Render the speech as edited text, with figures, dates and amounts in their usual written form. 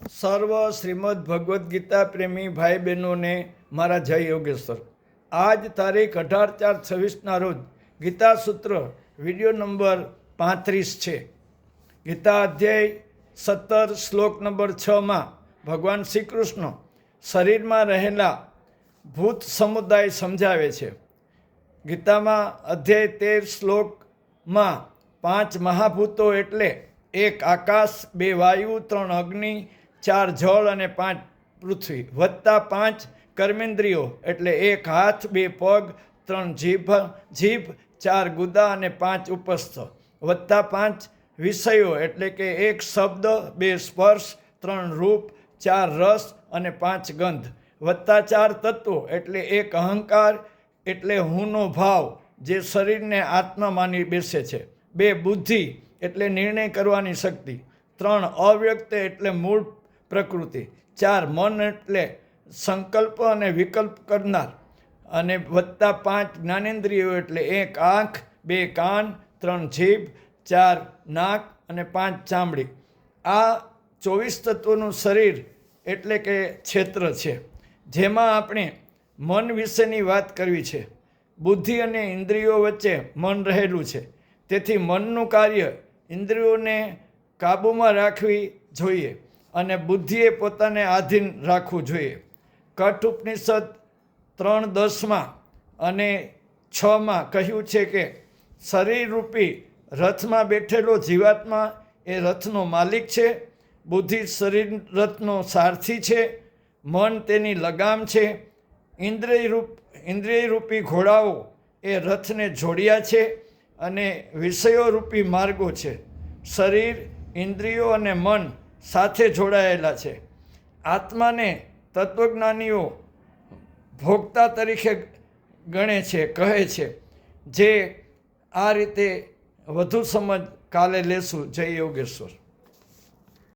સર્વ શ્રીમદ ભગવદ્ ગીતા પ્રેમી ભાઈ બહેનોને મારા જય યોગેશ્વર. આજ તારીખ 18/4/26ના રોજ ગીતા સૂત્ર વિડીયો નંબર 35 છે. ગીતા અધ્યાય 17 શ્લોક નંબર 6માં ભગવાન શ્રી કૃષ્ણ શરીરમાં રહેલા ભૂત સમુદાય સમજાવે છે. ગીતામાં અધ્યાય 13 શ્લોકમાં 5 મહાભૂતો એટલે 1 આકાશ, 2 વાયુ, 3 અગ્નિ, 4 જળ અને 5 પૃથ્વી વત્તા 5 કર્મેન્દ્રિયો એટલે 1 હાથ, 2 પગ, 3 જીભ, 4 ગુદા અને 5 ઉપસ્થ વત્તા 5 વિષયો એટલે કે 1 શબ્દ, 2 સ્પર્શ, 3 રૂપ, 4 રસ અને 5 ગંધ વત્તા 4 તત્વો એટલે 1 અહંકાર એટલે હુંનો ભાવ જે શરીરને આત્મા માની બેસે છે, 2 બુદ્ધિ એટલે નિર્ણય કરવાની શક્તિ, 3 અવ્યક્ત એટલે મૂળ પ્રકૃતિ, 4 મન એટલે સંકલ્પ અને વિકલ્પ કરનાર અને વત્તા 5 જ્ઞાનેન્દ્રિયો એટલે 1 આંખ, 2 કાન, 3 જીભ, 4 નાક અને 5 ચામડી. આ 24 તત્વોનું શરીર એટલે કે ક્ષેત્ર છે, જેમાં આપણે મન વિશેની વાત કરવી છે. બુદ્ધિ અને ઇન્દ્રિયો વચ્ચે મન રહેલું છે, તેથી મનનું કાર્ય ઇન્દ્રિયોને કાબૂમાં રાખવી જોઈએ અને બુદ્ધિએ પોતાને આધીન રાખવું જોઈએ. કઠ ઉપનિષદ 3:10 અને 6 કહ્યું છે કે શરીરરૂપી રથમાં બેઠેલો જીવાત્મા એ રથનો માલિક છે, બુદ્ધિ શરીર રથનો સારથી છે, મન તેની લગામ છે, ઇન્દ્રિયરૂપી ઘોડાઓ એ રથને જોડ્યા છે અને વિષયોરૂપી માર્ગો છે. શરીર, ઇન્દ્રિયો અને મન સાથે જોડાયેલા છે. આત્માને તત્વજ્ઞાનીઓ ભોગતા તરીકે ગણે છે, કહે છે. જે આ રીતે વધુ સમજ કાલે લેશું. જય યોગેશ્વર.